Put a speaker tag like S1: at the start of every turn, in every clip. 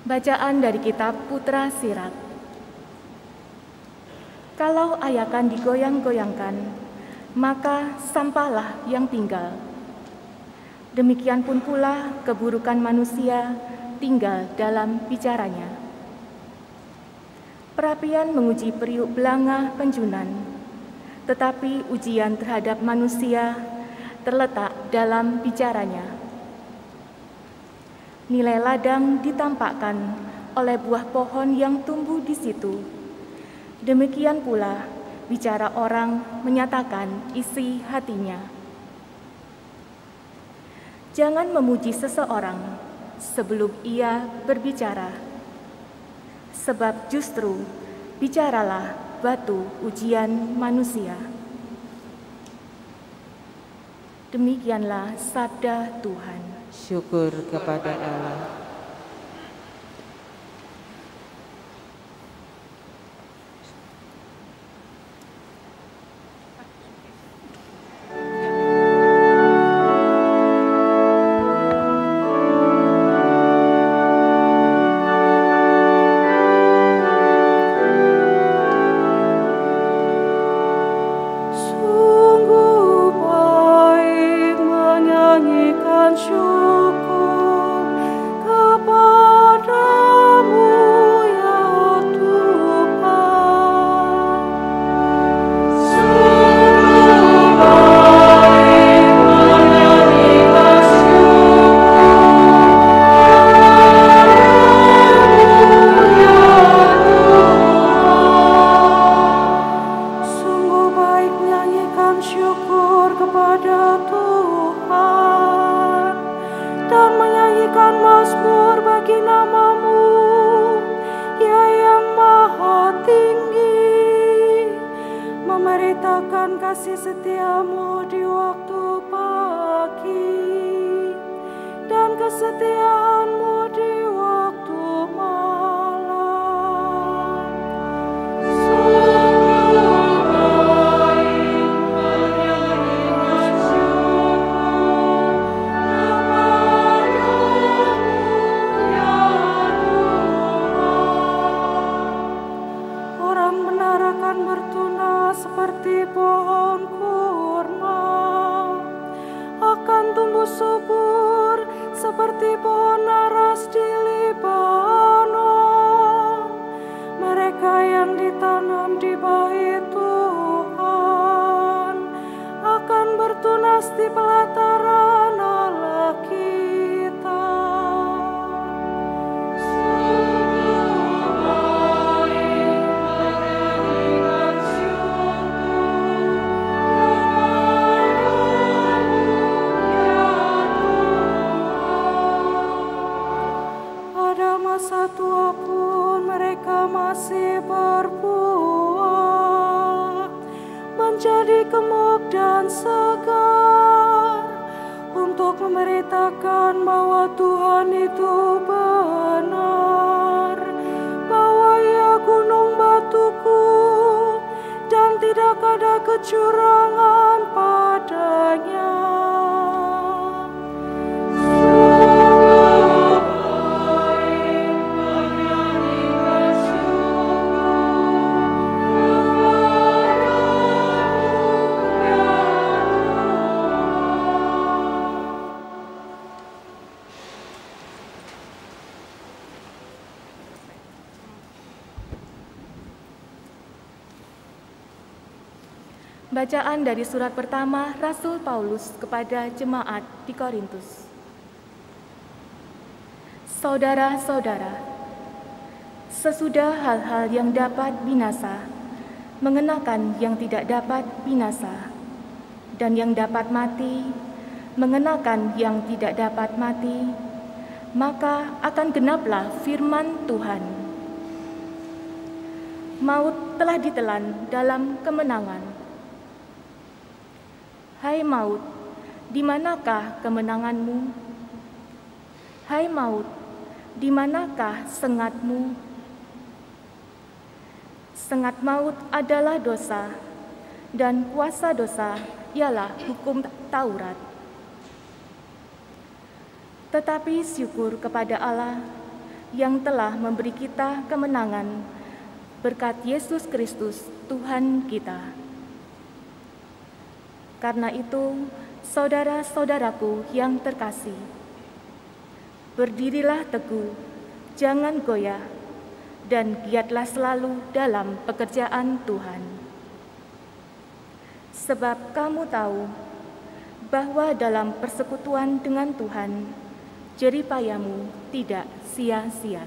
S1: Bacaan dari kitab Putra Sirat. Kalau ayakan digoyang-goyangkan, maka sampahlah yang tinggal. Demikian pun pula keburukan manusia tinggal dalam bicaranya. Perapian menguji periuk belanga penjunan, tetapi ujian terhadap manusia terletak dalam bicaranya. Nilai ladang ditampakkan oleh buah pohon yang tumbuh di situ. Demikian pula bicara orang menyatakan isi hatinya. Jangan memuji seseorang sebelum ia berbicara, sebab justru bicaralah batu ujian manusia. Demikianlah sabda Tuhan.
S2: Syukur kepada Allah.
S3: Kasih setiamu di waktu pagi dan kesetiaanmu di waktu malam. Sungguh baik menyanyikan syukur kepadamu ya Tuhan. Orang benar akan bertunas seperti pohon kurma, akan tumbuh subur seperti pohon naras di Libanon. Mereka yang ditanam di bait Tuhan akan bertunas di pelataran Allah kita. Masa tua pun mereka masih berbuah, menjadi gemuk dan segar, untuk memberitakan bahwa Tuhan itu benar, bahwa Ia gunung batuku dan tidak ada kecurangan padanya.
S1: Bacaan dari surat pertama Rasul Paulus kepada jemaat di Korintus. Saudara-saudara, sesudah hal-hal yang dapat binasa, mengenakan yang tidak dapat binasa, dan yang dapat mati, mengenakan yang tidak dapat mati, maka akan genaplah firman Tuhan. Maut telah ditelan dalam kemenangan. Hai maut, di manakah kemenanganmu? Hai maut, di manakah sengatmu? Sengat maut adalah dosa, dan kuasa dosa ialah hukum Taurat. Tetapi syukur kepada Allah yang telah memberi kita kemenangan berkat Yesus Kristus Tuhan kita. Karena itu, saudara-saudaraku yang terkasih, berdirilah teguh, jangan goyah, dan giatlah selalu dalam pekerjaan Tuhan. Sebab kamu tahu bahwa dalam persekutuan dengan Tuhan, jeripayamu tidak sia-sia.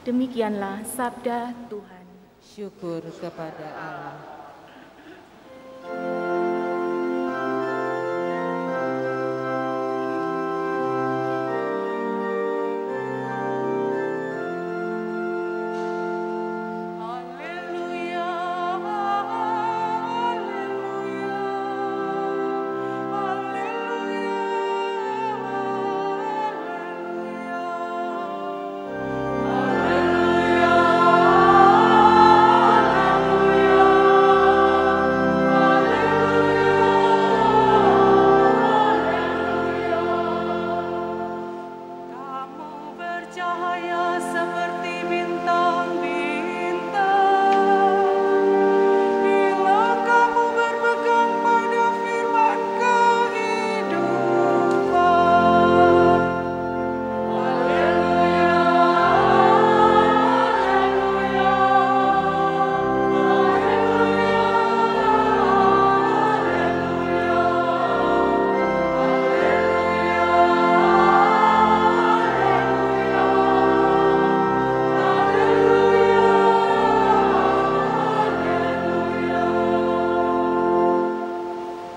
S1: Demikianlah sabda Tuhan.
S2: Syukur kepada Allah.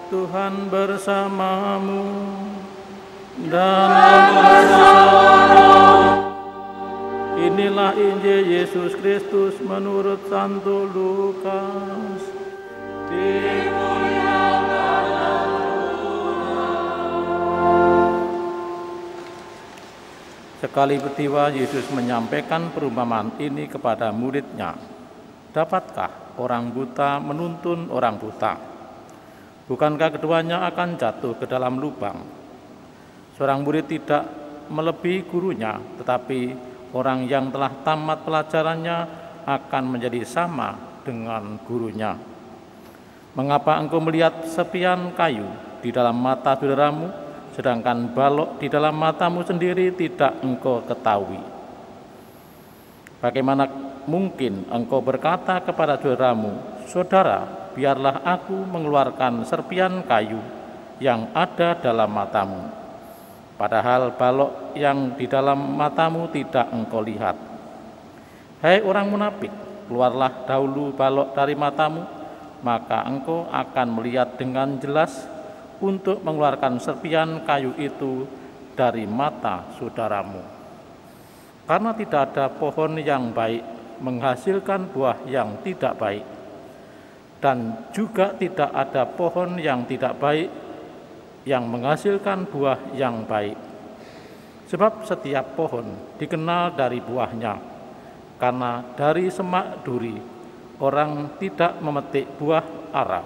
S4: Tuhan bersamamu dan bersamamu. Inilah Injil Yesus Kristus menurut Santo Lukas. Sekali peristiwa Yesus menyampaikan perumpamaan ini kepada murid-Nya. Dapatkah orang buta menuntun orang buta? Bukankah keduanya akan jatuh ke dalam lubang? Seorang murid tidak melebihi gurunya, tetapi orang yang telah tamat pelajarannya akan menjadi sama dengan gurunya. Mengapa engkau melihat serpihan kayu di dalam mata saudaramu, sedangkan balok di dalam matamu sendiri tidak engkau ketahui? Bagaimana mungkin engkau berkata kepada saudaramu, "Saudara, biarlah aku mengeluarkan serpihan kayu yang ada dalam matamu," padahal balok yang di dalam matamu tidak engkau lihat. Hai orang munafik, keluarlah dahulu balok dari matamu, maka engkau akan melihat dengan jelas untuk mengeluarkan serpihan kayu itu dari mata saudaramu. Karena tidak ada pohon yang baik menghasilkan buah yang tidak baik, dan juga tidak ada pohon yang tidak baik yang menghasilkan buah yang baik. Sebab setiap pohon dikenal dari buahnya, karena dari semak duri orang tidak memetik buah ara,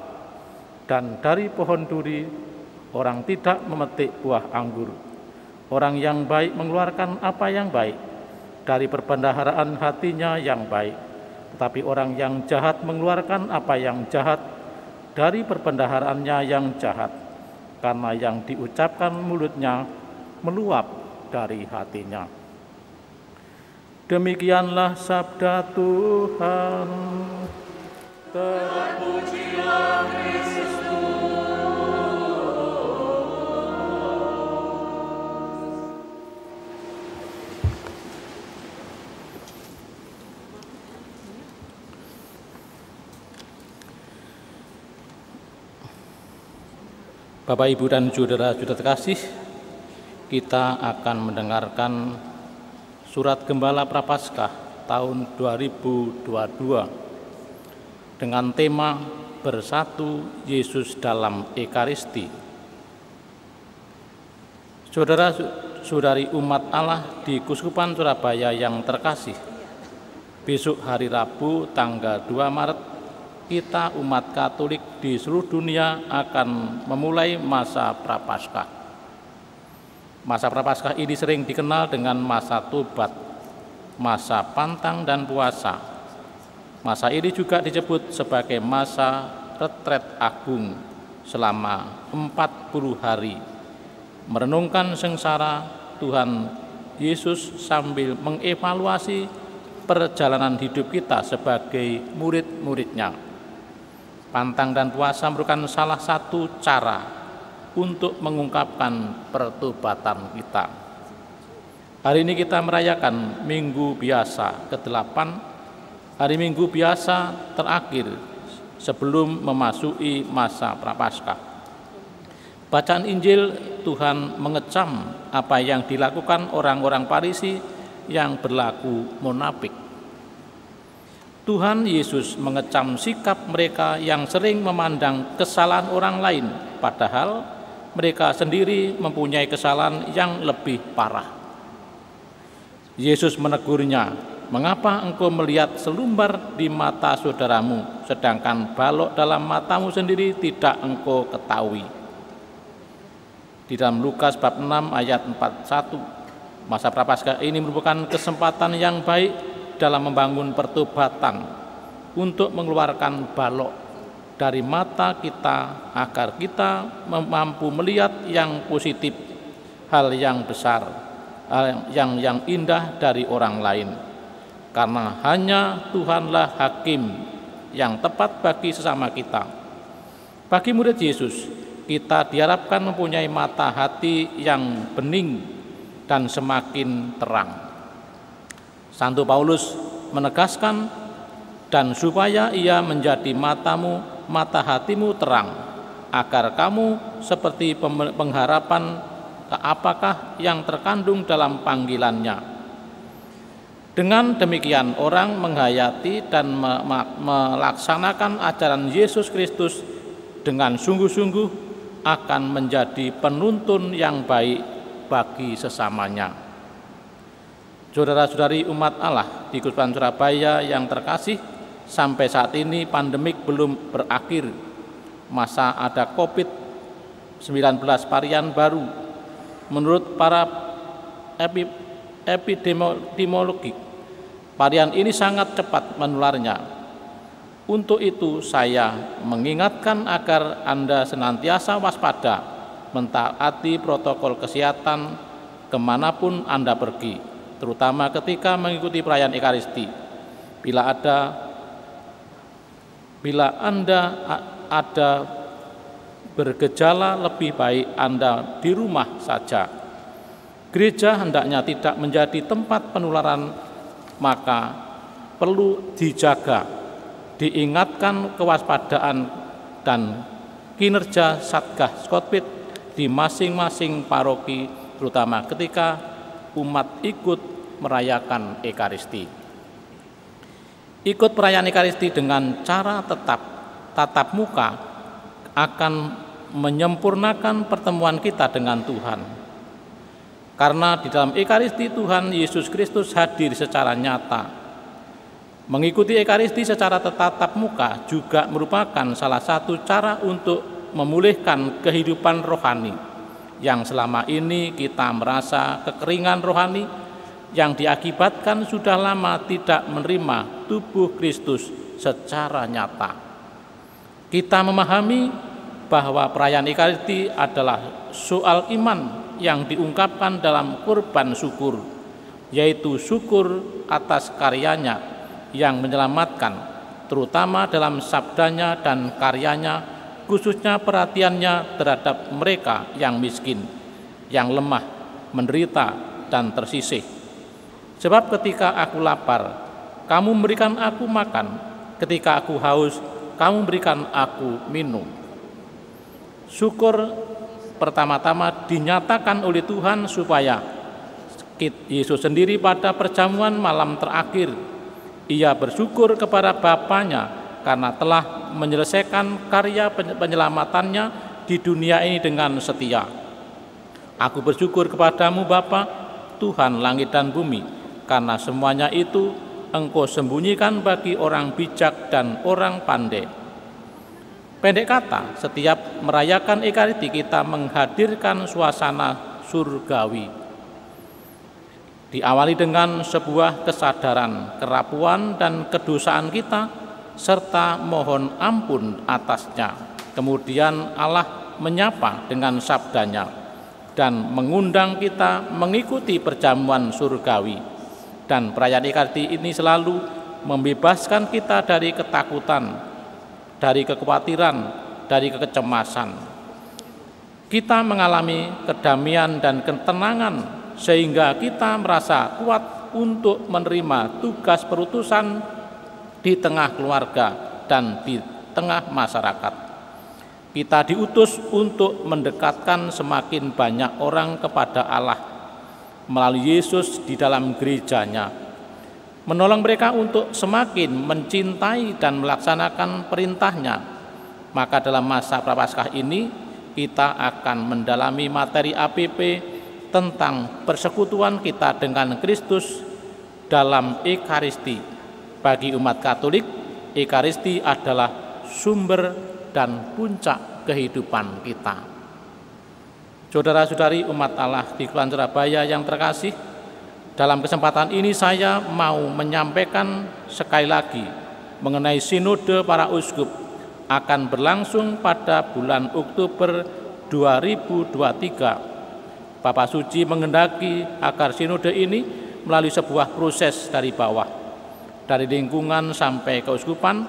S4: dan dari pohon duri orang tidak memetik buah anggur. Orang yang baik mengeluarkan apa yang baik dari perbendaharaan hatinya yang baik, tetapi orang yang jahat mengeluarkan apa yang jahat dari perbendaharaannya yang jahat, karena yang diucapkan mulutnya meluap dari hatinya. Demikianlah sabda Tuhan. Terpujilah Kristus. Bapak, Ibu, dan saudara-saudara terkasih, kita akan mendengarkan Surat Gembala Prapaskah tahun 2022 dengan tema Bersatu Yesus dalam Ekaristi. Saudara-saudari umat Allah di Kuskupan Surabaya yang terkasih, besok hari Rabu tanggal 2 Maret kita umat Katolik di seluruh dunia akan memulai masa Prapaskah. Masa Prapaskah ini sering dikenal dengan masa tobat, masa pantang dan puasa. Masa ini juga disebut sebagai masa retret agung selama 40 hari. Merenungkan sengsara Tuhan Yesus sambil mengevaluasi perjalanan hidup kita sebagai murid-murid-Nya. Pantang dan puasa merupakan salah satu cara untuk mengungkapkan pertobatan kita. Hari ini kita merayakan Minggu Biasa ke-8, hari Minggu Biasa terakhir sebelum memasuki masa Prapaskah. Bacaan Injil Tuhan mengecam apa yang dilakukan orang-orang Farisi yang berlaku munafik. Tuhan Yesus mengecam sikap mereka yang sering memandang kesalahan orang lain, padahal mereka sendiri mempunyai kesalahan yang lebih parah. Yesus menegurnya, "Mengapa engkau melihat selumbar di mata saudaramu, sedangkan balok dalam matamu sendiri tidak engkau ketahui?" Di dalam Lukas bab 6 ayat 41, masa Prapaskah ini merupakan kesempatan yang baik dalam membangun pertobatan untuk mengeluarkan balok dari mata kita agar kita mampu melihat yang positif, hal yang besar, yang indah dari orang lain. Karena hanya Tuhanlah hakim yang tepat bagi sesama kita. Bagi murid Yesus, kita diharapkan mempunyai mata hati yang bening dan semakin terang. Santo Paulus menegaskan, "Dan supaya ia menjadi mata hatimu terang, agar kamu seperti pengharapan apakah yang terkandung dalam panggilannya." Dengan demikian orang menghayati dan melaksanakan ajaran Yesus Kristus dengan sungguh-sungguh akan menjadi penuntun yang baik bagi sesamanya. Saudara-saudari umat Allah di Kuspan Surabaya yang terkasih, sampai saat ini pandemik belum berakhir. Masa ada COVID-19 varian baru. Menurut para epidemiologi, varian ini sangat cepat menularnya. Untuk itu saya mengingatkan agar Anda senantiasa waspada, mentaati protokol kesehatan kemanapun Anda pergi, terutama ketika mengikuti perayaan Ekaristi. Bila Anda ada bergejala, lebih baik Anda di rumah saja. Gereja hendaknya tidak menjadi tempat penularan, maka perlu dijaga, diingatkan kewaspadaan dan kinerja Satgas COVID di masing-masing paroki, terutama ketika umat ikut merayakan Ekaristi. Ikut perayaan Ekaristi dengan cara tatap muka akan menyempurnakan pertemuan kita dengan Tuhan. Karena di dalam Ekaristi Tuhan Yesus Kristus hadir secara nyata. Mengikuti Ekaristi secara tatap muka juga merupakan salah satu cara untuk memulihkan kehidupan rohani yang selama ini kita merasa kekeringan rohani yang diakibatkan sudah lama tidak menerima tubuh Kristus secara nyata. Kita memahami bahwa perayaan Ekaristi adalah soal iman yang diungkapkan dalam kurban syukur, yaitu syukur atas karyanya yang menyelamatkan, terutama dalam sabdanya dan karyanya, khususnya perhatiannya terhadap mereka yang miskin, yang lemah, menderita, dan tersisih. Sebab ketika aku lapar, kamu memberikan aku makan, ketika aku haus, kamu berikan aku minum. Syukur pertama-tama dinyatakan oleh Tuhan supaya Yesus sendiri pada perjamuan malam terakhir, ia bersyukur kepada Bapanya karena telah menyelesaikan karya penyelamatannya di dunia ini dengan setia. Aku bersyukur kepadamu Bapa, Tuhan langit dan bumi, karena semuanya itu Engkau sembunyikan bagi orang bijak dan orang pandai. Pendek kata, setiap merayakan Ekaristi kita menghadirkan suasana surgawi. Diawali dengan sebuah kesadaran kerapuan dan kedosaan kita, serta mohon ampun atasnya. Kemudian Allah menyapa dengan sabdanya dan mengundang kita mengikuti perjamuan surgawi. Dan perayaan Ekaristi ini selalu membebaskan kita dari ketakutan, dari kekhawatiran, dari kecemasan. Kita mengalami kedamaian dan ketenangan sehingga kita merasa kuat untuk menerima tugas perutusan di tengah keluarga dan di tengah masyarakat. Kita diutus untuk mendekatkan semakin banyak orang kepada Allah melalui Yesus di dalam gerejanya, menolong mereka untuk semakin mencintai dan melaksanakan perintahnya. Maka dalam masa Prapaskah ini kita akan mendalami materi APP tentang persekutuan kita dengan Kristus dalam Ekaristi. Bagi umat Katolik, Ekaristi adalah sumber dan puncak kehidupan kita. Saudara-saudari umat Allah di Kepulauan Surabaya yang terkasih, dalam kesempatan ini saya mau menyampaikan sekali lagi mengenai Sinode para Uskup akan berlangsung pada bulan Oktober 2023. Bapak Suci menghendaki agar sinode ini melalui sebuah proses dari bawah, dari lingkungan sampai keuskupan,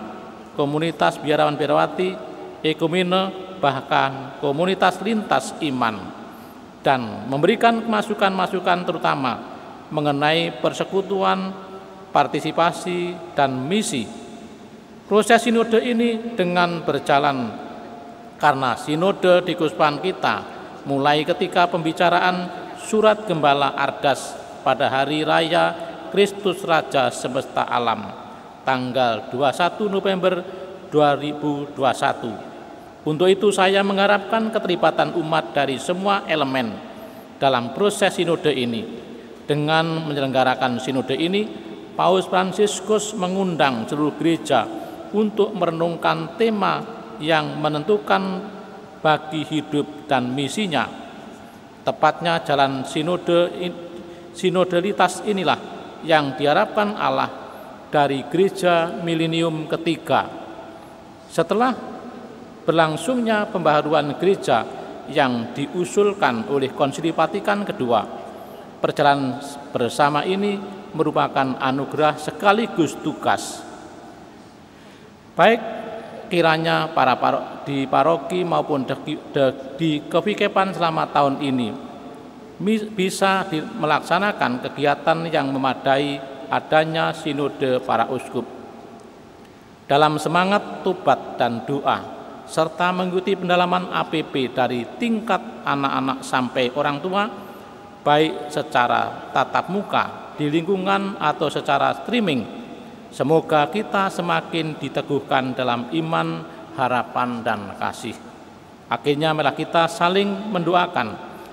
S4: komunitas biarawan-biarawati, ekumene, bahkan komunitas lintas iman, dan memberikan masukan-masukan terutama mengenai persekutuan, partisipasi, dan misi. Proses sinode ini dengan berjalan karena sinode di keuskupan kita mulai ketika pembicaraan surat Gembala Ardas pada hari raya Kristus Raja Semesta Alam tanggal 21 November 2021. Untuk itu saya mengharapkan keterlibatan umat dari semua elemen dalam proses sinode ini. Dengan menyelenggarakan sinode ini, Paus Fransiskus mengundang seluruh gereja untuk merenungkan tema yang menentukan bagi hidup dan misinya. Tepatnya jalan sinodalitas inilah yang diharapkan Allah dari gereja milenium ketiga. Setelah berlangsungnya pembaharuan gereja yang diusulkan oleh Konsili Vatikan II, perjalanan bersama ini merupakan anugerah sekaligus tugas. Baik kiranya di paroki maupun di kepikepan selama tahun ini bisa melaksanakan kegiatan yang memadai adanya sinode para uskup dalam semangat tobat dan doa, serta mengikuti pendalaman APP dari tingkat anak-anak sampai orang tua, baik secara tatap muka di lingkungan atau secara streaming. Semoga kita semakin diteguhkan dalam iman, harapan, dan kasih. Akhirnya malah kita saling mendoakan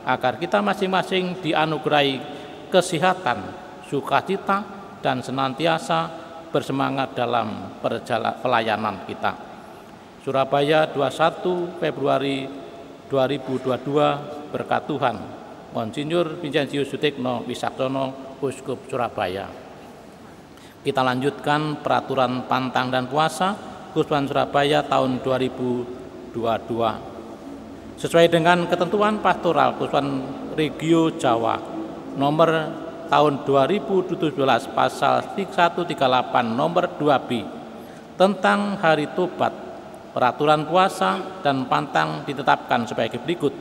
S4: agar kita masing-masing dianugerahi kesehatan, sukacita, dan senantiasa bersemangat dalam pelayanan kita. Surabaya 21 Februari 2022, berkat Tuhan. Monsinyur Vincentius Sutikno Wisaksono, Uskup Surabaya. Kita lanjutkan peraturan pantang dan puasa Keuskupan Surabaya tahun 2022. Sesuai dengan ketentuan pastoral Keuskupan Regio Jawa nomor tahun 2017 pasal 138 nomor 2B tentang hari tobat, peraturan puasa dan pantang ditetapkan sebagai berikut.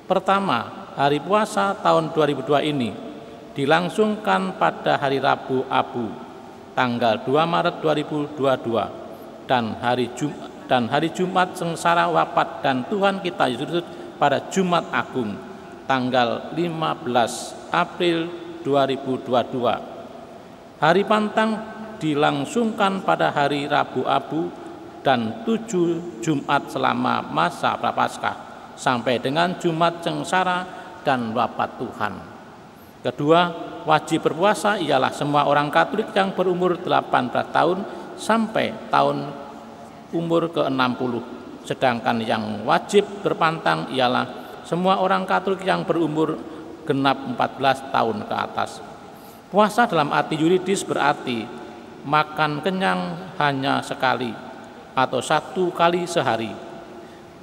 S4: Pertama, hari puasa tahun 2002 ini dilangsungkan pada hari Rabu Abu tanggal 2 Maret 2022 dan hari Jumat sengsara wafat dan Tuhan kita Yesus Kristus pada Jumat Agung tanggal 15 April 2022. Hari pantang dilangsungkan pada hari Rabu Abu dan 7 Jumat selama masa Prapaskah sampai dengan Jumat sengsara dan wafat Tuhan. Kedua, wajib berpuasa ialah semua orang Katolik yang berumur 18 tahun sampai tahun umur ke-60. Sedangkan yang wajib berpantang ialah semua orang Katolik yang berumur genap 14 tahun ke atas. Puasa dalam arti yuridis berarti makan kenyang hanya sekali atau 1 kali sehari.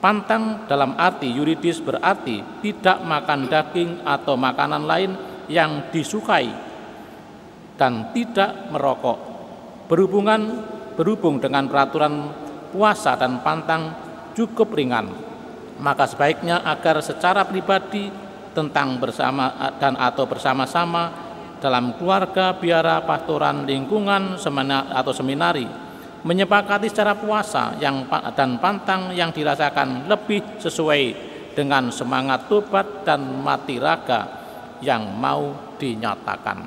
S4: Pantang dalam arti yuridis berarti tidak makan daging atau makanan lain yang disukai dan tidak merokok. Berhubung dengan peraturan puasa dan pantang cukup ringan, maka sebaiknya agar secara pribadi tentang bersama dan atau bersama-sama dalam keluarga, biara, pastoran, lingkungan, atau seminari menyepakati secara puasa dan pantang yang dirasakan lebih sesuai dengan semangat tobat dan mati raga yang mau dinyatakan.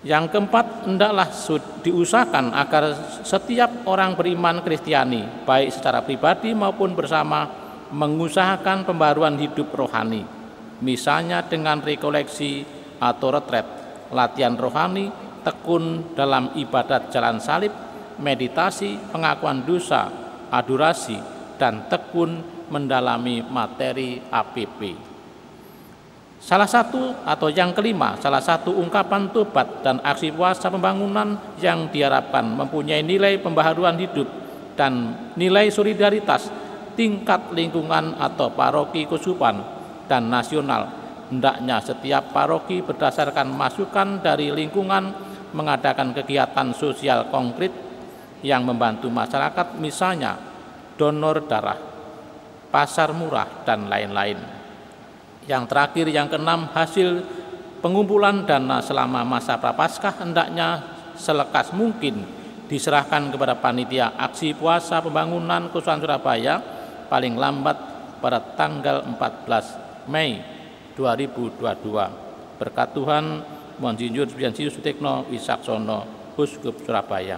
S4: Yang keempat, hendaklah diusahakan agar setiap orang beriman Kristiani, baik secara pribadi maupun bersama, mengusahakan pembaruan hidup rohani, misalnya dengan rekoleksi atau retret, latihan rohani, tekun dalam ibadat jalan salib, meditasi, pengakuan dosa, adorasi, dan tekun mendalami materi APP. Salah satu ungkapan tobat dan aksi puasa pembangunan yang diharapkan mempunyai nilai pembaharuan hidup dan nilai solidaritas tingkat lingkungan atau paroki keuskupan dan nasional. Hendaknya setiap paroki berdasarkan masukan dari lingkungan mengadakan kegiatan sosial konkret yang membantu masyarakat, misalnya donor darah, pasar murah, dan lain-lain. Yang terakhir, yang keenam, hasil pengumpulan dana selama masa Prapaskah hendaknya selekas mungkin diserahkan kepada panitia aksi puasa pembangunan Keuskupan Surabaya paling lambat pada tanggal 14 Mei 2022. Berkat Tuhan, Monsinyur Subiansi Sutikno Wisaksono, Uskup Surabaya.